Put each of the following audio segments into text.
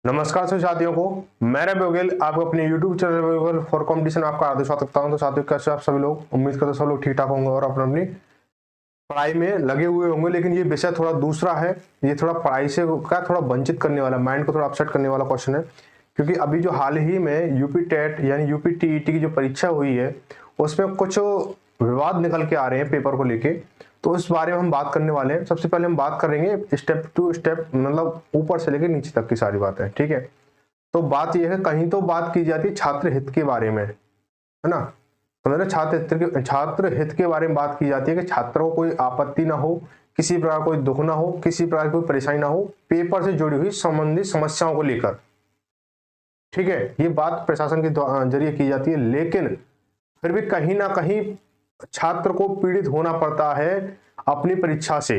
नमस्कार सभी साथियों को, मैं रवि बघेल आपको अपने YouTube channel Baghel for competition आपका हार्दिक स्वागत करता हूं। तो साथियों, कैसे आप सभी लोग? उम्मीद करते सब लोग ठीक ठाक होंगे और अपनी पढ़ाई में लगे हुए होंगे। लेकिन ये विषय थोड़ा दूसरा है, ये थोड़ा पढ़ाई से का थोड़ा वंचित करने वाला, माइंड को थोड़ा अपसेट करने वाला क्वेश्चन है। क्योंकि अभी जो हाल ही में यूपी टेट यानी यूपी टीईटी की जो परीक्षा हुई है, उसमें कुछ विवाद निकल के आ रहे हैं पेपर को लेके। तो इस बारे में हम बात करने वाले हैं। सबसे पहले हम बात करेंगे स्टेप टू स्टेप, मतलब ऊपर से लेकर नीचे तक की सारी बातें, ठीक है। तो बात यह है, कहीं तो बात की जाती है छात्र हित के बारे में, है ना। तो मेरे छात्र हित के बारे में बात की जाती है कि छात्रों को कोई आपत्ति ना हो, किसी प्रकार कोई दुख ना हो, किसी प्रकार की कोई परेशानी ना हो पेपर से जुड़ी हुई संबंधित समस्याओं को लेकर, ठीक है। ये बात प्रशासन के जरिए की जाती है। लेकिन फिर भी कहीं ना कहीं छात्र को पीड़ित होना पड़ता है अपनी परीक्षा से।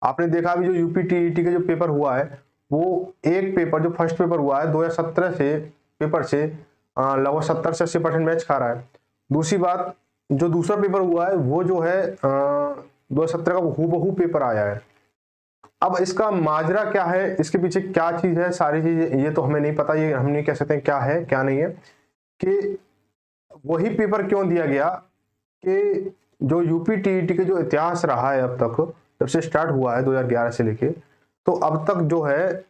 आपने देखा अभी जो यूपी टीईटी का जो पेपर हुआ है, वो एक पेपर जो फर्स्ट पेपर हुआ है 2017 से पेपर से लगभग 70 से 80% मैच खा रहा है। दूसरी बात, जो दूसरा पेपर हुआ है वो जो है 2017 का हूबहू पेपर आया है। अब इसका माजरा क्या है, इसके पीछे क्या चीज है, सारी चीजें ये तो हमें नहीं पता, ये हम नहीं कह सकते क्या है क्या नहीं है। कि वही पेपर क्यों दिया गया कि जो यूपी टीईटी के जो इतिहास रहा है अब तक, जब से स्टार्ट हुआ है 2011 से लेके, तो अब तक जो है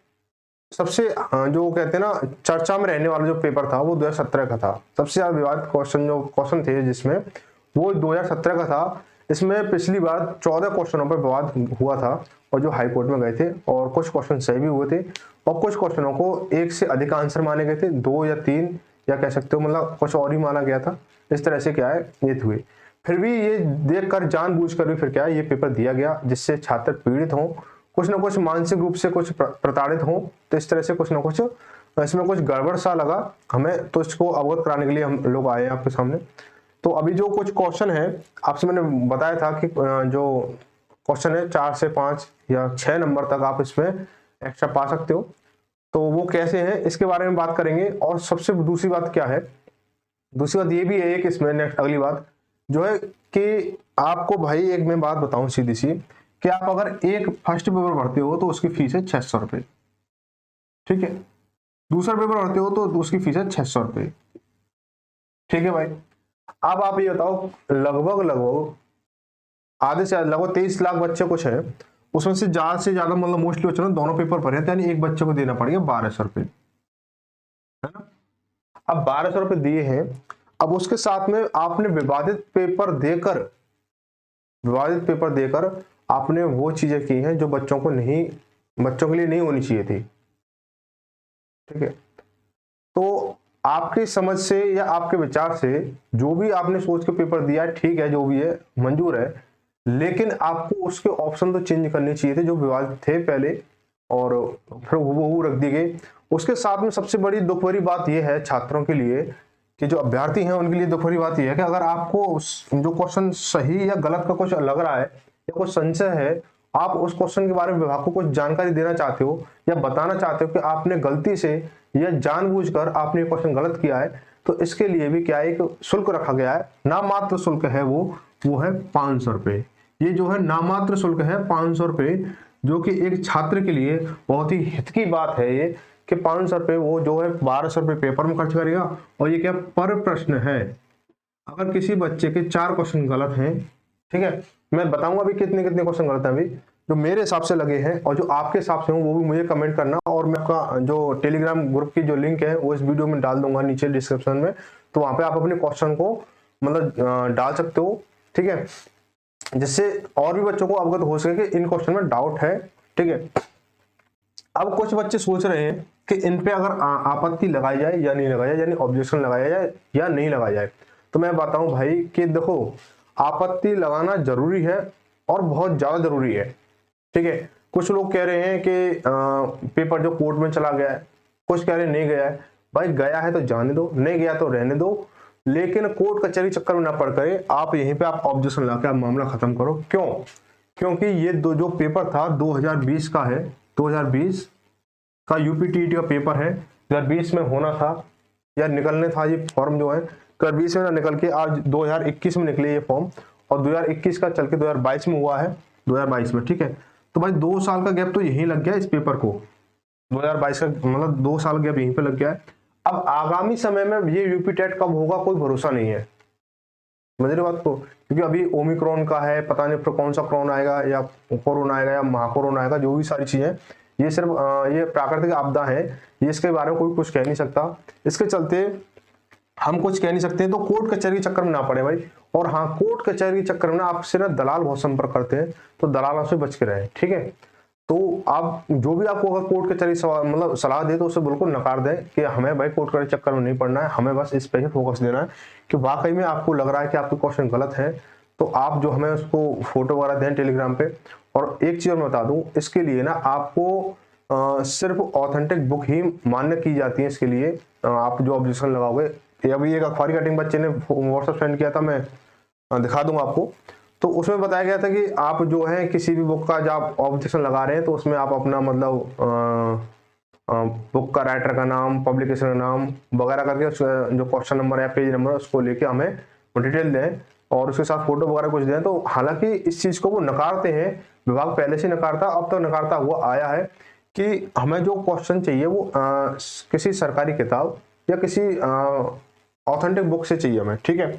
सबसे जो कहते हैं ना चर्चा में रहने वाला जो पेपर था वो 2017 का था। सबसे ज्यादा विवादित क्वेश्चन थे जिसमें, वो 2017 का था। इसमें पिछली बार 14 क्वेश्चनों पर विवाद हुआ था और जो हाई कोर्ट में गए थे, और कुछ क्वेश्चन सही भी हुए थे और कुछ क्वेश्चनों को एक से अधिक आंसर माने गए थे, 2 या 3 या कह सकते हो, मतलब कुछ और ही माना गया था। इस तरह से क्या है ये हुए। फिर भी ये देखकर जानबूझकर भी फिर क्या है ये पेपर दिया गया जिससे छात्र पीड़ित हों, कुछ ना कुछ मानसिक रूप से कुछ प्रताड़ित हों। तो इस तरह से कुछ ना कुछ इसमें कुछ गड़बड़ सा लगा हमें, तो इसको अवगत कराने के लिए हम लोग आए हैं आपके सामने। तो अभी जो कुछ क्वेश्चन है, आपसे मैंने बताया था कि जो क्वेश्चन है 4 से 5 या 6 नंबर तक आप इसमें एक्स्ट्रा पा सकते हो। तो वो कैसे हैं इसके बारे में बात करेंगे। और सबसे दूसरी बात क्या है, दूसरी बात ये भी है कि इसमें नेक्स्ट अगली बात जो है कि आपको भाई एक मैं बात बताऊं सीधी सी, कि आप अगर एक फर्स्ट पेपर भरते हो तो उसकी फीस है 600 रुपए, ठीक है। दूसरा पेपर भरते हो तो उसकी फीस है 600 रुपए, ठीक है भाई। अब आप ये बताओ, लगभग आधे से लगभग 23 लाख बच्चे कुछ है, उसमें से ज्यादा मतलब मोस्टली बच्चों ने दोनों पेपर भरे थे, यानी एक बच्चे को देना पड़ेगा 1200 रुपए, है ना। अब 1200 रुपए दिए हैं, अब उसके साथ में आपने विवादित पेपर देकर आपने वो चीजें की हैं जो बच्चों के लिए नहीं होनी चाहिए थी, ठीक है। तो आपकी समझ से या आपके विचार से जो भी आपने सोच के पेपर दिया है, ठीक है, जो भी है मंजूर है। लेकिन आपको उसके ऑप्शन तो चेंज करने चाहिए थे जो विवादित थे पहले, और फिर वो रख दिए गए। उसके साथ में सबसे बड़ी दुख भरी बात यह है छात्रों के लिए, कि जो अभ्यर्थी हैं उनके लिए दुख भरी बात यह है कि अगर आपको जो क्वेश्चन सही या गलत का कुछ लग रहा है या कुछ संशय है, आप उस क्वेश्चन के बारे में विभाग को कुछ जानकारी देना चाहते हो या बताना चाहते हो कि आपने गलती से या जानबूझकर आपने क्वेश्चन गलत किया है, तो इसके लिए भी क्या एक शुल्क रखा गया है। नामात्र शुल्क है वो है 500 रुपए। ये जो है नामात्र शुल्क है 500 रुपए, जो कि एक छात्र के लिए बहुत ही हित की बात है ये, कि 500 रुपए वो जो है 1200 रुपए पेपर में खर्च करेगा। और ये क्या पर प्रश्न है, अगर किसी बच्चे के 4 क्वेश्चन गलत हैं, ठीक है, मैं बताऊंगा अभी कितने कितने क्वेश्चन गलत हैं अभी जो मेरे हिसाब से लगे हैं और जो आपके हिसाब से हो वो भी मुझे कमेंट करना। और मैं आपका जो टेलीग्राम ग्रुप की जो लिंक है वो इस वीडियो में डाल दूंगा नीचे डिस्क्रिप्शन में, तो वहां पे आप अपने क्वेश्चन को मतलब डाल सकते हो, ठीक है, जिससे और भी बच्चों को अवगत हो सके कि इन क्वेश्चन में डाउट है, ठीक है। अब कुछ बच्चे सोच रहे हैं कि इन पे अगर आपत्ति लगाई जाए या नहीं लगाई जाए, यानी ऑब्जेक्शन लगाया जाए या नहीं लगाया जाए। तो मैं बताऊं भाई कि देखो, आपत्ति लगाना जरूरी है और बहुत ज्यादा जरूरी है, ठीक है। कुछ लोग कह रहे हैं कि पेपर जो कोर्ट में चला गया है, कुछ कह रहे हैं नहीं गया है। भाई गया है तो जाने दो, नहीं गया तो रहने दो, लेकिन कोर्ट कचहरी चक्कर में ना पड़ करे आप यहीं पे आप ऑब्जेक्शन ला के आप मामला खत्म करो। क्यों? क्योंकि ये जो पेपर था 2020 का है, 2020 का यूपी टीईटी का पेपर है, 2020 में होना था या निकलने था ये फॉर्म जो है, 2020 में ना निकल के आज 2021 में निकले ये फॉर्म, और 2021 का चल के 2022 में हुआ है, 2022 में, ठीक है। तो भाई 2 साल का गैप तो यही लग गया इस पेपर को, 2022 का मतलब 2 साल गैप यहीं पे लग गया है। अब आगामी समय में ये यूपी टेट कब होगा कोई भरोसा नहीं है, समझ रहे बात को, क्योंकि अभी ओमिक्रॉन का है, पता नहीं फिर कौन सा कोरोना आएगा या कोरोना आएगा या महाकोरोना आएगा, जो भी सारी चीजें ये सिर्फ ये प्राकृतिक आपदा है, ये इसके बारे में कोई कुछ कह नहीं सकता। इसके चलते हम कुछ कह नहीं सकते, तो कोर्ट कचहरी के चक्कर में ना पड़े भाई। और हाँ, कोर्ट कचहरी के चक्कर में ना आपसे ना दलाल बहुत संपर्क करते हैं, तो दलालों से बच के रहे, ठीक है। तो आप जो भी आपको अगर कोर्ट कचहरी मतलब सलाह दे तो उसे बिल्कुल नकार दें कि हमें भाई कोर्ट कचहरी चक्कर में नहीं पड़ना है, हमें बस इस पे फोकस देना है कि वाकई में आपको लग रहा है कि आपके क्वेश्चन गलत है, तो आप जो हमें उसको फोटो वगैरह दें टेलीग्राम पे। और एक चीज मैं बता दूं, इसके लिए ना आपको सिर्फ ऑथेंटिक बुक ही मान्य की जाती है। इसके लिए आप जो ऑब्जेक्शन लगाओगे, अभी एक अखबारी कटिंग बच्चे ने व्हाट्सएप सेंड किया था, मैं दिखा दूंगा आपको। तो उसमें बताया गया था कि आप जो है किसी भी बुक का जब आप ऑब्जेक्शन लगा रहे हैं तो उसमें आप अपना मतलब बुक का राइटर का नाम, पब्लिकेशन का नाम वगैरह करके जो क्वेश्चन नंबर या पेज नंबर उसको लेके हमें डिटेल दें और उसके साथ फोटो वगैरह कुछ दें। तो हालांकि इस चीज को वो नकारते हैं, विभाग पहले से नकारता, अब तक नकारता हुआ आया है कि हमें जो क्वेश्चन चाहिए वो किसी सरकारी किताब या किसी ऑथेंटिक बुक से चाहिए हमें, ठीक है।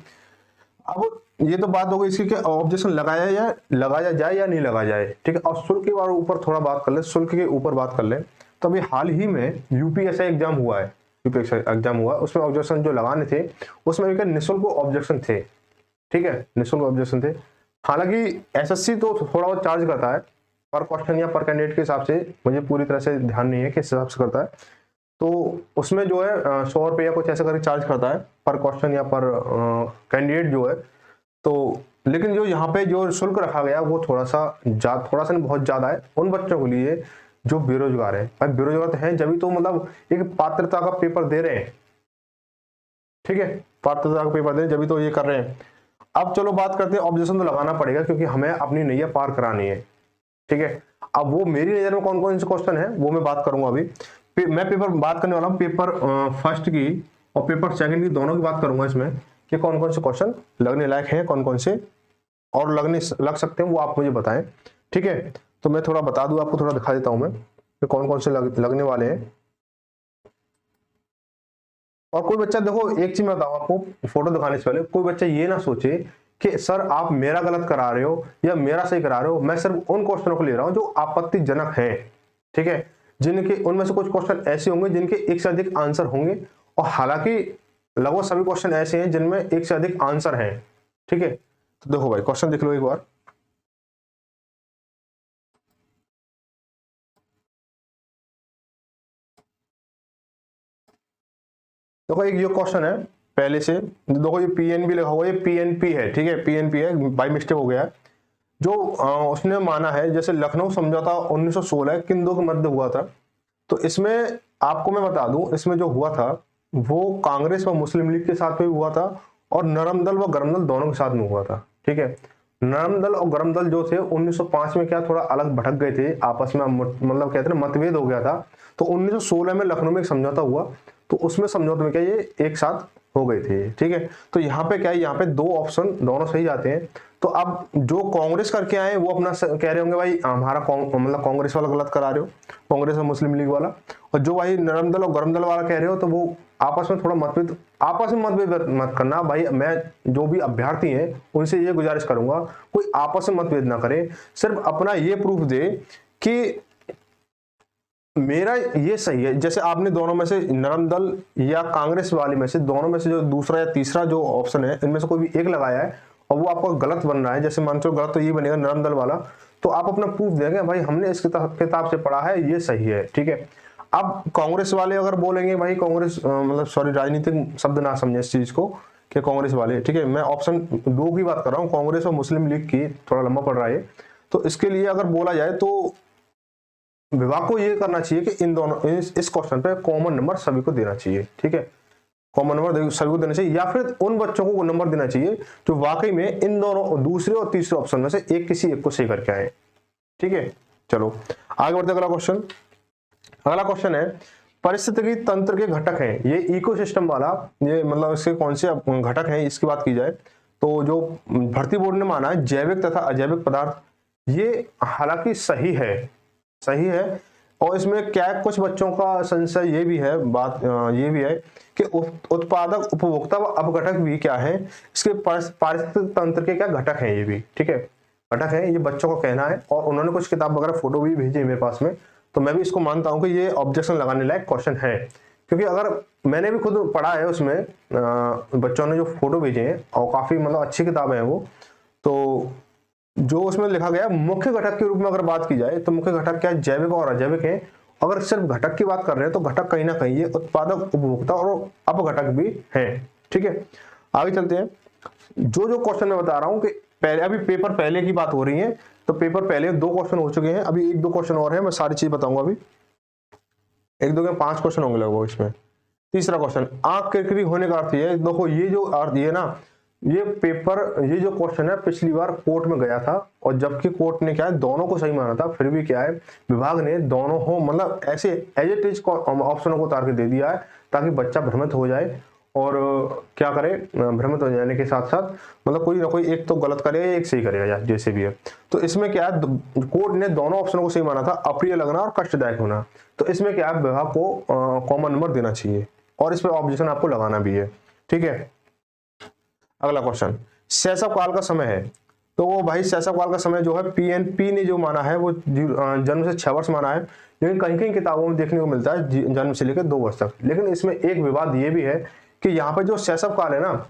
अब ये तो बात हो गई इसकी कि ऑब्जेक्शन लगाया जाए या नहीं लगाया जाए, ठीक है। और शुल्क के ऊपर थोड़ा बात कर ले, शुल्क के ऊपर बात कर ले। तो अभी हाल ही में यूपीएससी एग्जाम हुआ है, यूपीएससी एग्जाम हुआ, उसमें ऑब्जेक्शन जो लगाने थे उसमें भी निःशुल्क ऑब्जेक्शन थे, ठीक है, निःशुल्क ऑब्जेक्शन थे। हालांकि एसएससी तो थोड़ा बहुत चार्ज करता है पर क्वेश्चन या पर कैंडिडेट के हिसाब से, मुझे पूरी तरह से ध्यान नहीं है किस हिसाब से करता है। तो उसमें जो है 100 रुपये या कुछ ऐसा करके चार्ज करता है पर क्वेश्चन या पर कैंडिडेट जो है। तो लेकिन जो यहाँ पे जो शुल्क रखा गया वो थोड़ा सा नहीं बहुत ज्यादा है उन बच्चों के लिए जो बेरोजगार है। भाई बेरोजगार तो हैं जब तो मतलब एक पात्रता का पेपर दे रहे हैं, ठीक है, पात्रता का पेपर दे रहे हैं जब तो ये कर रहे हैं। अब चलो बात करते हैं, ऑब्जेक्शन तो लगाना पड़ेगा क्योंकि हमें अपनी नैया पार करानी है, ठीक है। अब वो मेरी नजर में कौन कौन से क्वेश्चन है वो मैं बात करूंगा अभी। मैं पेपर बात करने वाला हूँ पेपर फर्स्ट की और पेपर सेकंड की, दोनों की बात करूंगा इसमें कि कौन कौन से क्वेश्चन लगने लायक हैं, कौन कौन से और लग सकते हैं वो आप मुझे बताएं, ठीक है। तो मैं थोड़ा बता दूं आपको, थोड़ा दिखा देता हूं मैं कि कौन कौन से लगने वाले हैं। और कोई बच्चा देखो, एक चीज मैं बताऊं आपको फोटो दिखाने से पहले, कोई बच्चा ये ना सोचे कि सर आप मेरा गलत करा रहे हो या मेरा सही करा रहे हो। मैं सिर्फ उन क्वेश्चनों को ले रहा हूं जो आपत्तिजनक है, ठीक है, जिनके उनमें से कुछ क्वेश्चन ऐसे होंगे जिनके एक से अधिक आंसर होंगे। और हालांकि लगभग सभी क्वेश्चन ऐसे हैं जिनमें एक से अधिक आंसर हैं, ठीक है। तो देखो भाई क्वेश्चन देख लो एक बार। देखो एक ये क्वेश्चन है पहले से, देखो ये पीएनबी लिखा हुआ है, ये पीएनपी है, ठीक है, पीएनपी है, बाई मिस्टेक हो गया है। जो उसने माना है जैसे लखनऊ समझौता 1916 किन दो के मध्य हुआ था। तो इसमें आपको मैं बता दूं, इसमें जो हुआ था वो कांग्रेस व मुस्लिम लीग के साथ में हुआ था और नरम दल व गरम दल दोनों के साथ में हुआ था, ठीक है। नरम दल और गरम दल जो थे 1905 में क्या थोड़ा अलग भटक गए थे आपस में, मतलब कहते हैं मतभेद हो गया था। तो 1916 में लखनऊ में एक समझौता हुआ, तो उसमें समझौते में क्या ये एक साथ हो गए थे, ठीक है। तो यहाँ पे क्या है, यहाँ पे दो ऑप्शन दोनों सही जाते हैं। तो अब जो कांग्रेस करके आए वो अपना कह रहे होंगे भाई हमारा मतलब कांग्रेस वाला गलत करा रहे हो, कांग्रेस और मुस्लिम लीग वाला। और जो भाई नरम दल और गरम दल वाला कह रहे हो तो वो आपस में थोड़ा मतभेद, आपस में मतभेद मत करना भाई। मैं जो भी अभ्यर्थी हैं उनसे ये गुजारिश करूंगा कोई आपस में मतभेद ना करे, सिर्फ अपना ये प्रूफ दे कि मेरा ये सही है। जैसे आपने दोनों में से नरम दल या कांग्रेस वाले में से दोनों में से जो दूसरा या तीसरा जो ऑप्शन है इनमें से कोई भी एक लगाया है और वो आपको गलत बन रहा है, जैसे मान लो गलत तो ये बनेगा नरम दल वाला, तो आप अपना प्रूफ देंगे भाई हमने इस किताब से पढ़ा है ये सही है, ठीक है। अब कांग्रेस वाले अगर बोलेंगे भाई कांग्रेस मतलब सॉरी राजनीतिक शब्द ना समझे इस चीज को कि कांग्रेस वाले, ठीक है, मैं ऑप्शन 2 की बात कर रहा हूँ, कांग्रेस और मुस्लिम लीग की, थोड़ा लंबा पड़ रहा है। तो इसके लिए अगर बोला जाए तो विभाग को ये करना चाहिए कि इन दोनों इस क्वेश्चन पे कॉमन नंबर सभी को देना चाहिए, ठीक है, कॉमन नंबर सभी को देना चाहिए, या फिर उन बच्चों को नंबर देना चाहिए जो वाकई में इन दोनों दूसरे और तीसरे ऑप्शन में से किसी एक को सही करके आए, ठीक है। चलो आगे बढ़ते अगला क्वेश्चन। अगला क्वेश्चन है पारिस्थितिकी तंत्र के घटक हैं, ये इकोसिस्टम वाला, ये मतलब इसके कौन से घटक हैं इसकी बात की जाए तो जो भर्ती बोर्ड ने माना है जैविक तथा अजैविक पदार्थ, ये हालांकि सही है, सही है। और इसमें क्या है, कुछ बच्चों का संशय ये भी है, बात ये भी है कि उत्पादक, उपभोक्ता व अपघटक भी क्या है, इसके पारिस्थितिक तंत्र के क्या घटक हैं, ये भी ठीक है, घटक है, ये बच्चों का कहना है। और उन्होंने कुछ किताब वगैरह फोटो भी भेजी है मेरे पास में, तो मैं भी इसको मानता हूँ कि ये ऑब्जेक्शन लगाने लायक क्वेश्चन है, क्योंकि अगर मैंने भी खुद पढ़ा है उसमें, बच्चों ने जो फोटो भेजे हैं और काफी मतलब अच्छी किताब है वो, तो जो उसमें लिखा गया मुख्य घटक के रूप में अगर बात की जाए तो मुख्य घटक क्या है, जैविक और अजैविक है। अगर सिर्फ घटक की बात कर रहे हैं तो घटक कहीं ना कहीं ये उत्पादक, उपभोक्ता और अपघटक भी हैं, ठीक है। आगे चलते हैं, जो जो क्वेश्चन मैं बता रहा हूं कि पहले, अभी पेपर पहले की बात हो रही है, तो पेपर पहले 2 क्वेश्चन हो चुके हैं, अभी 1-2 क्वेश्चन और है, मैं सारी चीज बताऊंगा अभी, 1-2 के 5 क्वेश्चन होंगे लगभग इसमें। तीसरा क्वेश्चन, आंख किरकिरी होने का अर्थ है, देखो ये जो अर्थ ये ना, ये पेपर, ये जो क्वेश्चन है पिछली बार कोर्ट में गया था, और जबकि कोर्ट ने क्या है दोनों को सही माना था, फिर भी क्या है विभाग ने दोनों हो मतलब ऐसे एज इट इज ऑप्शनों को उतार के दे दिया है, ताकि बच्चा भ्रमित हो जाए और क्या करे, भ्रमित हो जाने के साथ साथ मतलब कोई ना कोई एक तो गलत करेगा, एक सही करेगा, जैसे भी है। तो इसमें क्या है, कोर्ट ने दोनों ऑप्शनों को सही माना था, अप्रिय लगना और कष्टदायक होना। तो इसमें क्या है, विभाग को कॉमन नंबर देना चाहिए और इस पर ऑब्जेक्शन आपको लगाना भी है, ठीक है। अगला क्वेश्चन, शैशव काल का समय है, तो वो भाई शैशव काल का समय जो है पीएनपी ने जो माना है वो जन्म से 6 वर्ष माना है, लेकिन कहीं कहीं किताबों में देखने को मिलता है जन्म से लेकर 2 वर्ष तक। लेकिन इसमें एक विवाद ये भी है कि यहाँ पे जो शैशव काल है ना,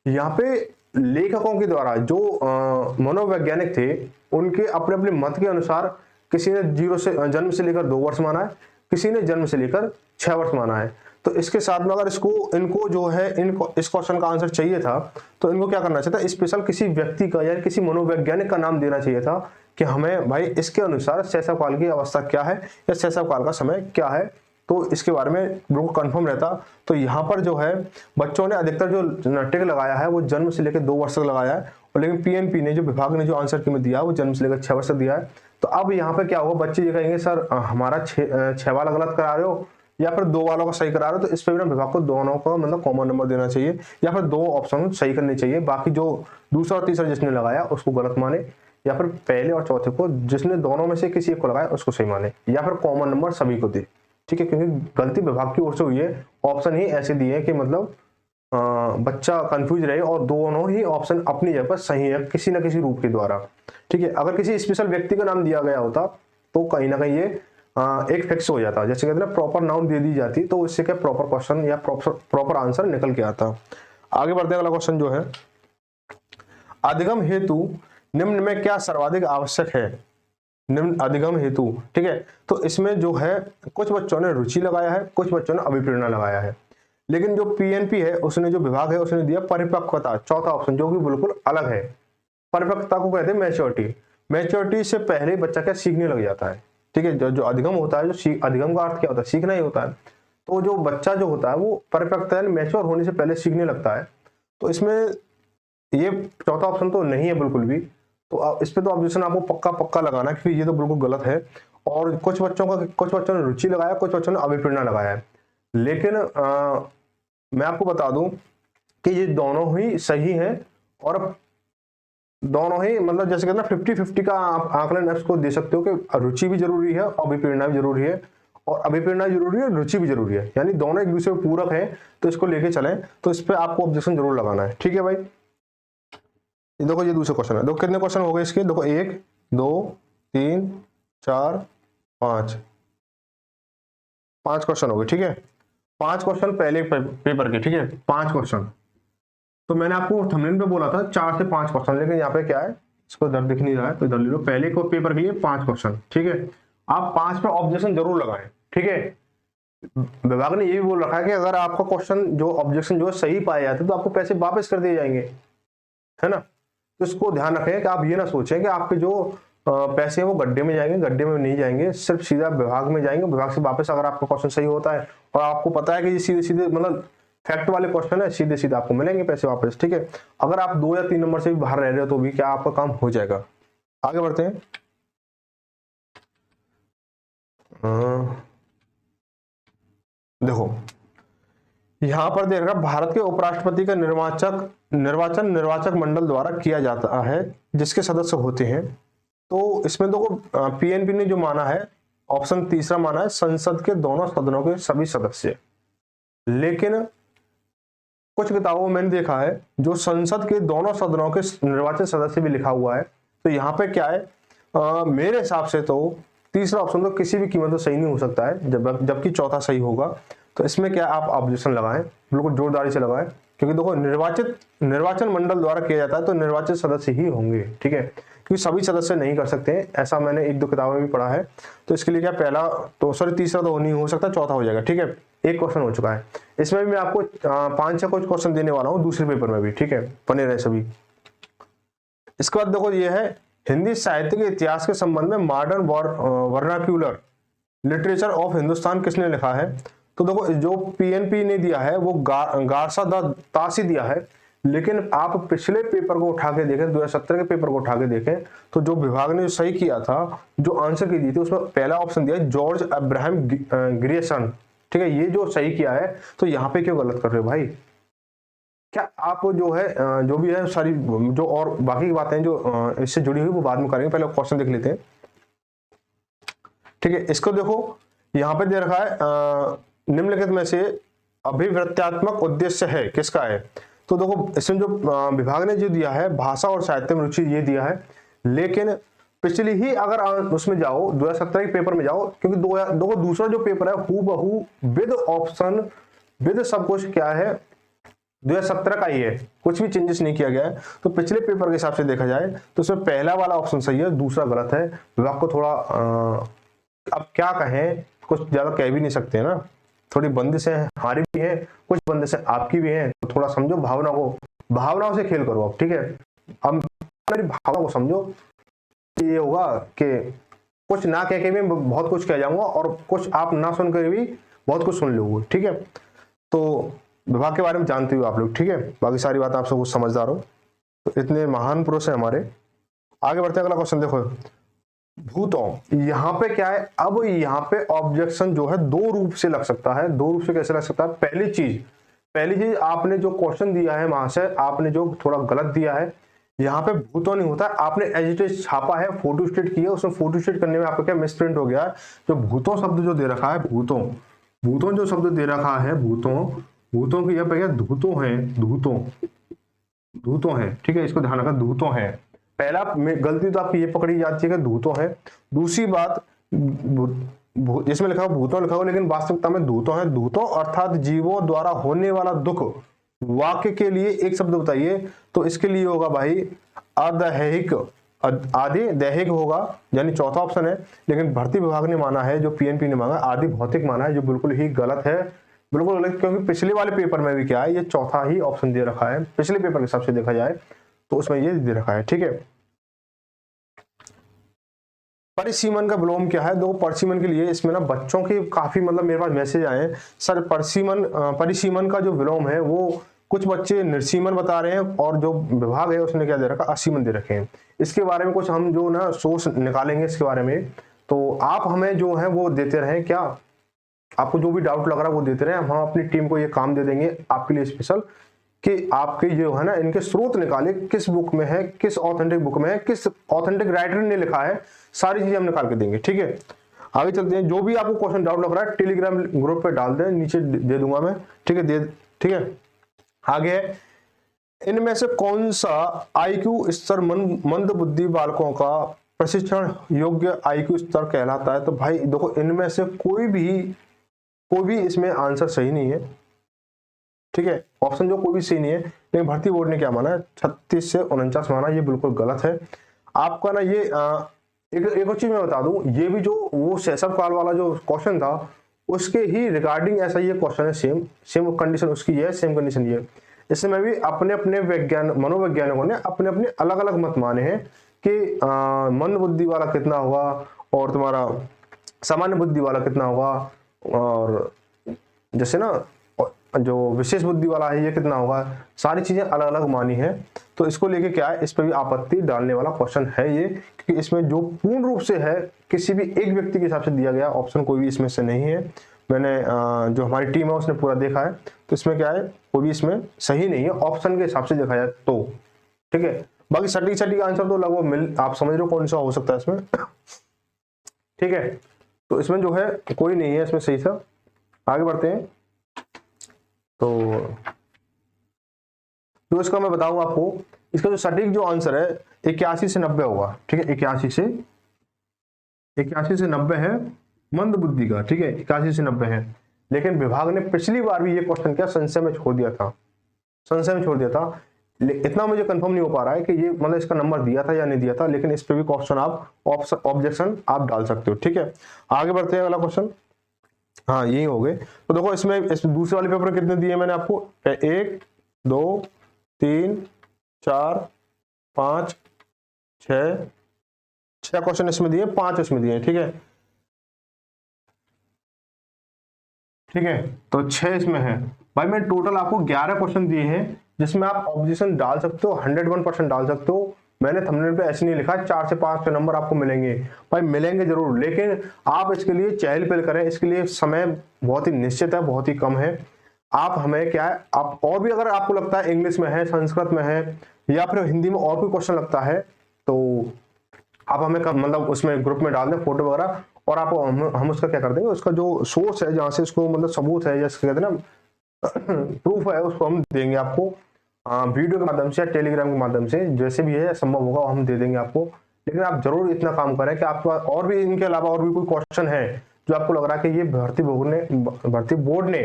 यहाँ पे लेखकों के द्वारा जो मनोवैज्ञानिक थे, उनके अपने अपने मत के अनुसार किसी ने जन्म से लेकर 2 वर्ष माना है, किसी ने जन्म से लेकर 6 वर्ष माना है। तो इसके साथ में अगर इनको जो है इस क्वेश्चन का आंसर चाहिए था, तो इनको क्या करना चाहिए था, स्पेशल किसी व्यक्ति का या किसी मनोवैज्ञानिक का नाम देना चाहिए था कि हमें भाई इसके अनुसार शैशव काल की अवस्था क्या है या शैशव काल का समय क्या है, तो इसके बारे में बिल्कुल कंफर्म रहता। तो यहाँ पर जो है बच्चों ने अधिकतर जो टिक लगाया है वो जन्म से लेकर 2 वर्ष तक लगाया है, और लेकिन पीएनपी ने जो विभाग ने जो आंसर की में दिया वो जन्म से लेकर 6 वर्ष तक दिया है। तो अब यहाँ पे क्या होगा, बच्चे ये कहेंगे सर हमारा 6 वाला गलत करा रहे हो या फिर 2 वालों का सही करा रहे हो, तो इस पे भी ना विभाग को दोनों का मतलब कॉमन नंबर देना चाहिए, या फिर 2 ऑप्शन सही करने चाहिए, बाकी जो दूसरा और तीसरा जिसने लगाया उसको गलत माने, या फिर पहले और चौथे को जिसने दोनों में से किसी एक को लगाया उसको सही माने, या फिर कॉमन नंबर सभी को दे, ठीक है। क्योंकि गलती विभाग की ओर से हुई है, ऑप्शन ही ऐसे दिए हैं कि मतलब बच्चा कंफ्यूज रहे, और दोनों ही ऑप्शन अपनी जगह पर सही है किसी न किसी रूप के द्वारा, ठीक है। अगर किसी स्पेशल व्यक्ति का नाम दिया गया होता तो कहीं ना कहीं ये एक फिक्स हो जाता, जैसे कहते हैं प्रॉपर नाउन दे दी जाती, तो इससे क्या प्रॉपर क्वेश्चन या प्रॉपर आंसर निकल के आता। आगे बढ़ते अगला क्वेश्चन जो है, अधिगम हेतु निम्न में क्या सर्वाधिक आवश्यक है, निम्न अधिगम हेतु, ठीक है। तो इसमें जो है कुछ बच्चों ने रुचि लगाया है, कुछ बच्चों ने अभिप्रेरणा लगाया है, लेकिन जो पीएनपी है उसने, जो विभाग है उसने दिया परिपक्वता, चौथा ऑप्शन, जो कि बिल्कुल अलग है। परिपक्वता को कहते हैं मैच्योरिटी, मैच्योरिटी से पहले बच्चा क्या सीखने लग जाता है, ठीक है। जो अधिगम होता है, जो अधिगम का अर्थ क्या होता है, सीखना ही होता है। तो जो बच्चा जो होता है वो परिपक्वता मैच्योर होने से पहले सीखने लगता है। तो इसमें ये चौथा ऑप्शन तो नहीं है बिल्कुल भी, तो इस पे तो ऑब्जेक्शन आपको पक्का लगाना है, क्योंकि ये तो बिल्कुल गलत है। और कुछ बच्चों ने रुचि लगाया, कुछ बच्चों ने अभिप्रेरणा लगाया है, लेकिन मैं आपको बता दूं कि ये दोनों ही सही हैं, और दोनों ही मतलब जैसे कहते हैं 50-50 का आप आकलन इसको दे सकते हो कि रुचि भी जरूरी है, अभिप्रेरणा भी जरूरी है, और अभिप्रेरणा जरूरी है, रुचि भी जरूरी है, यानी दोनों एक दूसरे में पूरक है, तो इसको लेके चलें। तो इस पे आपको ऑब्जेक्शन जरूर लगाना है, ठीक है भाई। देखो ये दूसरा क्वेश्चन है, देखो कितने क्वेश्चन हो गए इसके, देखो 1 2 3 4 5 क्वेश्चन हो गए, ठीक है। 5 क्वेश्चन पहले पेपर के, ठीक है, 5 क्वेश्चन। तो मैंने आपको थंबनेल पे बोला था 4 से 5 क्वेश्चन, लेकिन यहाँ पे क्या है, इसको इधर दिख नहीं रहा है तो इधर ले लो, पहले को पेपर के लिए 5 क्वेश्चन, ठीक है। आप 5 पे ऑब्जेक्शन जरूर लगाएं, ठीक है। विभाग ने ये भी बोल रखा है कि अगर आपका क्वेश्चन जो ऑब्जेक्शन जो सही पाए जाते तो आपको पैसे वापस कर दिए जाएंगे, है ना। तो इसको ध्यान रखें कि आप ये ना सोचें कि आपके जो पैसे हैं वो गड्ढे में जाएंगे, गड्ढे में नहीं जाएंगे, सिर्फ सीधा विभाग में जाएंगे, विभाग से वापस अगर आपका क्वेश्चन सही होता है और आपको पता है कि ये सीधे सीधे मतलब फैक्ट वाले क्वेश्चन है, सीधे सीधे आपको मिलेंगे पैसे वापस, ठीक है। अगर आप 2 या 3 नंबर से भी बाहर रह रहे हो तो भी क्या आपका काम हो जाएगा। आगे बढ़ते हैं, देखो यहां पर देख रहा, भारत के उपराष्ट्रपति का निर्वाचन मंडल द्वारा किया जाता है, जिसके सदस्य होते हैं। तो इसमें देखो पीएनपी ने जो माना है ऑप्शन तीसरा माना है संसद के दोनों सदनों के सभी सदस्य। लेकिन कुछ किताबों में मैंने देखा है जो संसद के दोनों सदनों के निर्वाचित सदस्य भी लिखा हुआ है। तो यहाँ पे क्या है, मेरे हिसाब से तो तीसरा ऑप्शन तो किसी भी कीमत पर सही नहीं हो सकता है, जबकि चौथा सही होगा। तो इसमें क्या आप ऑब्जेक्शन लगाएं, बिल्कुल जोरदारी से लगाएं, क्योंकि देखो निर्वाचन मंडल द्वारा किया जाता है तो निर्वाचित सदस्य ही होंगे, ठीक है, क्योंकि सभी सदस्य नहीं कर सकते हैं, ऐसा मैंने एक दो किताबों में भी पढ़ा है। तो इसके लिए क्या पहला तो सॉरी तीसरा तो नहीं हो सकता, चौथा हो जाएगा, ठीक है। एक क्वेश्चन हो चुका है, इसमें भी मैं आपको 5 या कुछ क्वेश्चन देने वाला हूँ दूसरे पेपर में भी, ठीक है, बने रहे सभी। इसके बाद देखो ये है हिंदी साहित्य के इतिहास के संबंध में modern vernacular literature of Hindustan किसने लिखा है। तो देखो जो पीएनपी ने दिया है वो गारसा द तासी दिया है, लेकिन आप पिछले पेपर को उठा के देखें, 2017 के पेपर को उठा के देखें, तो जो विभाग ने जो सही किया था, जो आंसर की दी थी, उसमें पहला ऑप्शन दिया जॉर्ज अब्राहम ग्रियर्सन, ठीक है, ये जो सही किया है। तो यहाँ पे क्यों गलत कर रहे हो भाई, क्या आप जो है जो भी है सारी जो और बाकी की बातें जो इससे जुड़ी हुई वो बाद में करेंगे, पहले क्वेश्चन देख लेते हैं, ठीक है। इसको देखो यहाँ पे दे रखा है निम्नलिखित में से अभिवृत्त्यात्मक उद्देश्य है किसका है। तो देखो इसमें जो विभाग ने जो दिया है भाषा और साहित्य में रुचि ये दिया है, लेकिन पिछली ही अगर उसमें जाओ 2017 के पेपर में जाओ, क्योंकि दो दूसरा जो पेपर है हूबहू विद ऑप्शन विद सब कुछ क्या है 2017 का ही है, कुछ भी चेंजेस नहीं किया गया है। तो पिछले पेपर के हिसाब से देखा जाए तो उसमें पहला वाला ऑप्शन सही है, दूसरा गलत है। विभाग को थोड़ा अब क्या कहें, कुछ ज्यादा कह भी नहीं सकते ना, थोड़ी बंदिशें हमारी भी हैं, कुछ बंदिशें आपकी भी हैं, तो थोड़ा समझो भावना को, भावनाओं से खेल करो आप, ठीक है। अब मेरी भावना को समझो, ये होगा कि कुछ ना कह के भी बहुत कुछ कह जाऊंगा और कुछ आप ना सुन कर भी बहुत कुछ सुन लोगे, ठीक है। तो विभाग के बारे में जानते हो आप लोग, ठीक है, बाकी सारी बात आप सब कुछ समझदार हो, तो इतने महान पुरुष हैं हमारे। आगे बढ़ते हैं, अगला क्वेश्चन देखो भूतों। यहाँ पे क्या है, अब यहाँ पे ऑब्जेक्शन जो है दो रूप से लग सकता है। दो रूप से कैसे लग सकता है, पहली चीज आपने जो क्वेश्चन दिया है वहां से आपने जो थोड़ा गलत दिया है, यहाँ पे भूतों नहीं होता है, आपने एजिटेट छापा है, फोटो स्टेट किया, उसमें फोटो स्टेट करने में आपका क्या मिसप्रिंट हो गया है। जो भूतों शब्द जो दे रखा है, भूतों जो शब्द दे रखा है, भूतों की यहाँ पे क्या धूतों हैं, ठीक है, इसको ध्यान रखा, धूतों हैं। पहला गलती तो आपकी ये पकड़ी जाती है कि धूतों है। दूसरी बात इसमें लिखा हुआ भूतों लिखा हुआ, लेकिन वास्तविकता में धूतों है। धूतों अर्थात जीवों द्वारा होने वाला दुख, वाक्य के लिए एक शब्द बताइए, तो इसके लिए होगा भाई अदैहिक, आदि दैहिक होगा, यानी चौथा ऑप्शन है। लेकिन भर्ती विभाग ने माना है, जो पीएनपी ने मांगा, आदि भौतिक माना है, जो बिल्कुल ही गलत है, बिल्कुल गलत, क्योंकि पिछले वाले पेपर में भी क्या है, ये चौथा ही ऑप्शन दे रखा है, पिछले पेपर के हिसाब से देखा जाए तो उसमें ये दे रखा है, ठीक है। परिसीमन का विलोम क्या है, दो परिसीमन के लिए इसमें ना बच्चों के काफी मतलब मेरे पास मैसेज आए हैं, सर परिसीमन का जो विलोम है वो कुछ बच्चे निर्सीमन बता रहे हैं, और जो विभाग है उसने क्या दे रखा, असीमन दे रखे हैं। इसके बारे में कुछ हम जो ना सोर्स निकालेंगे इसके बारे में, तो आप हमें जो है वो देते रहें, क्या आपको जो भी डाउट लग रहा है वो देते रहे, हम अपनी टीम को ये काम दे देंगे आपके लिए स्पेशल, कि आपके जो है ना इनके स्रोत निकाले, किस बुक में है, किस ऑथेंटिक बुक में है, किस ऑथेंटिक राइटर ने लिखा है, सारी चीजें हम निकाल के देंगे, ठीक है। आगे चलते हैं, जो भी आपको क्वेश्चन डाउट लग रहा है टेलीग्राम ग्रुप पे डाल दें, नीचे दे दूंगा मैं, ठीक है, ठीक है। आगे इनमें से कौन सा आईक्यू स्तर मंद बुद्धि बालकों का प्रशिक्षण योग्य आईक्यू स्तर कहलाता है। तो भाई देखो इनमें से कोई भी इसमें आंसर सही नहीं है, ठीक है, ऑप्शन जो कोई भी सही नहीं है। लेकिन भर्ती बोर्ड ने क्या माना है, 36 से 49 माना, ये बिल्कुल गलत है आपका ना। ये एक और चीज मैं बता दूं, ये भी जो वो शैशव काल वाला जो क्वेश्चन था उसके ही रिगार्डिंग ऐसा ये क्वेश्चन है, सेम कंडीशन उसकी है, सेम कंडीशन ये। इसमें भी अपने अपने मनोवैज्ञानिकों ने अपने अपने अलग अलग मत माने हैं कि मंद बुद्धि वाला कितना होगा और तुम्हारा सामान्य बुद्धि वाला कितना होगा, और जैसे ना जो विशेष बुद्धि वाला है ये कितना होगा, सारी चीजें अलग अलग मानी है। तो इसको लेके क्या है, इस पर भी आपत्ति डालने वाला क्वेश्चन है ये, क्योंकि इसमें जो पूर्ण रूप से है किसी भी एक व्यक्ति के हिसाब से दिया गया ऑप्शन कोई भी इसमें से नहीं है। मैंने जो हमारी टीम है उसने पूरा देखा है, तो इसमें क्या है, कोई भी इसमें सही नहीं है ऑप्शन के हिसाब से देखा जाए तो, ठीक है। बाकी सटीक आंसर तो लगभग आप समझ रहे हो कौन सा हो सकता है इसमें, ठीक है। तो इसमें जो है कोई नहीं है इसमें सही सा। आगे बढ़ते हैं। तो इसका मैं बताऊं आपको, इसका जो सटीक जो आंसर है 81 से 90 होगा। ठीक है, 81 से 90 है मंद बुद्धि का। ठीक है, 81 से 90 है। लेकिन विभाग ने पिछली बार भी ये क्वेश्चन क्या संशय में छोड़ दिया था, इतना मुझे कंफर्म नहीं हो पा रहा है कि ये मतलब इसका नंबर दिया था या नहीं दिया था, लेकिन इस पे भी क्वेश्चन आप ऑब्जेक्शन आप डाल सकते हो। ठीक है, आगे बढ़ते हैं। अगला क्वेश्चन, हाँ यही हो गए। तो देखो इसमें इस दूसरे वाले पेपर कितने दिए मैंने आपको, 1 2 3 4 5 6 क्वेश्चन इसमें दिए, 5 इसमें दिए। ठीक है, तो 6 इसमें है भाई। मैं टोटल आपको 11 क्वेश्चन दिए हैं जिसमें आप ऑब्जेक्शन डाल सकते हो, 101% डाल सकते हो। मैंने थंबनेल पे ऐसे नहीं लिखा 4 से 5 नंबर आपको मिलेंगे, भाई मिलेंगे जरूर, लेकिन आप इसके लिए चहल पहल करें। इसके लिए समय बहुत ही निश्चित है, बहुत ही कम है। आप हमें क्या है, आप और भी अगर आपको लगता है इंग्लिश में है, संस्कृत में है, या फिर हिंदी में और कोई क्वेश्चन लगता है, तो आप हमें मतलब उसमें ग्रुप में डाल दें फोटो वगैरह, और आप हम उसका क्या कर देंगे, उसका जो सोर्स है जहाँ से उसको मतलब सबूत है, जैसे कहते हैं ना प्रूफ है, उसको हम देंगे आपको वीडियो के माध्यम से या टेलीग्राम के माध्यम से, जैसे भी है संभव होगा हम दे देंगे आपको। लेकिन आप जरूर इतना काम करें कि आपके पास और भी इनके अलावा और भी कोई क्वेश्चन है जो आपको लग रहा है कि ये भर्ती बोर्ड ने,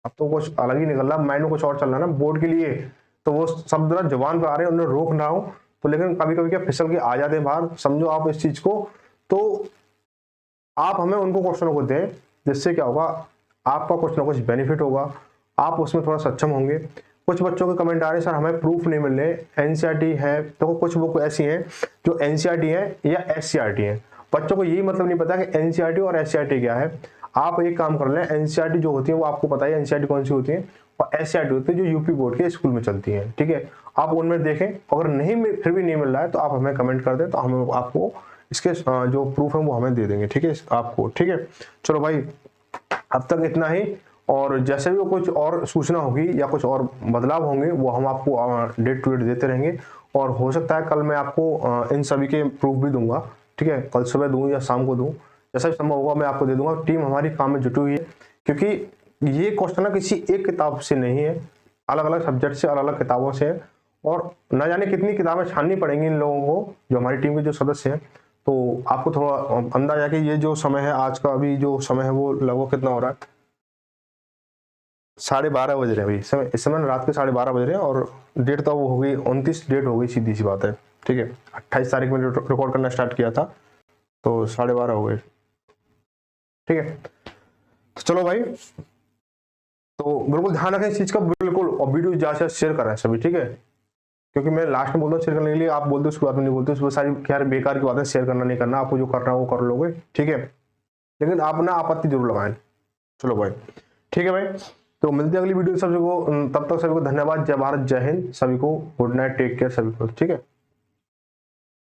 अब तो कुछ अलग ही निकल रहा, माइंड में कुछ और चल रहा है ना बोर्ड के लिए, तो वो शब्द ना जबान पे आ रहे हैं, उन्हें रोक ना हो तो, लेकिन कभी कभी क्या फिसल के आ जाते हैं बाहर, समझो आप इस चीज को। तो आप हमें उनको क्वेश्चनों को दें, जिससे क्या होगा, आपका कुछ ना कुछ बेनिफिट होगा, आप उसमें थोड़ा सक्षम होंगे। कुछ बच्चों के कमेंट आ रहे हैं सर हमें प्रूफ नहीं मिल रहे, एनसीईआरटी है, तो कुछ बुक ऐसी हैं जो एनसीईआरटी है या एससीईआरटी है। बच्चों को यही मतलब नहीं पता कि एनसीईआरटी और एससीईआरटी क्या है। आप एक काम कर लें, एनसीईआरटी जो होती है वो आपको पता है एनसीईआरटी कौन सी होती है, और एससीईआरटी होती है जो यूपी बोर्ड के स्कूल में चलती है। ठीक है, आप उनमें देखें, अगर नहीं फिर भी नहीं मिल रहा है तो आप हमें कमेंट कर दें, तो हम आपको इसके जो प्रूफ है वो हमें दे देंगे। ठीक है आपको, ठीक है। चलो भाई अब तक इतना ही, और जैसे भी कुछ और सूचना होगी या कुछ और बदलाव होंगे वो हम आपको डेट टू डेट देते रहेंगे। और हो सकता है कल मैं आपको इन सभी के प्रूफ भी दूंगा। ठीक है, कल सुबह दूं या शाम को दूं, जैसा भी संभव होगा मैं आपको दे दूंगा। टीम हमारी काम में जुटी हुई है, क्योंकि ये क्वेश्चन ना किसी एक किताब से नहीं है, अलग अलग सब्जेक्ट से, अलग अलग किताबों से है, और न जाने कितनी किताबें छाननी पड़ेंगी इन लोगों को, जो हमारी टीम के जो सदस्य हैं। तो आपको थोड़ा अंदाजा कि ये जो समय है आज का, अभी जो समय है वो लगभग कितना हो रहा है, 12:30 बज रहे हैं अभी, इस समय रात के 12:30 बज रहे हैं, और डेट तो वो हो गई 29 डेट हो गई, सीधी सी बात है। ठीक है, 28 तारीख में रिकॉर्ड करना स्टार्ट किया था, तो 12:30 हो गए। ठीक है, तो चलो भाई, तो बिल्कुल ध्यान रखें इस चीज का, बिल्कुल, और वीडियो ज्यादा शेयर करें सभी। ठीक है, क्योंकि मैं लास्ट में बोलता हूँ शेयर करने के लिए, आप बोलते हो उसके बाद में नहीं बोलते, उसमें सारी क्या बेकार की बातें, शेयर करना नहीं करना, आपको जो करना है वो कर लोगे। ठीक है, लेकिन आप ना आपत्ति जरूर लगाएं। चलो भाई, ठीक है भाई, तो मिलते हैं अगली वीडियो सभी को, तब तक सभी को धन्यवाद, जय भारत, जय हिंद, सभी को गुड नाइट, टेक केयर सभी को। ठीक है।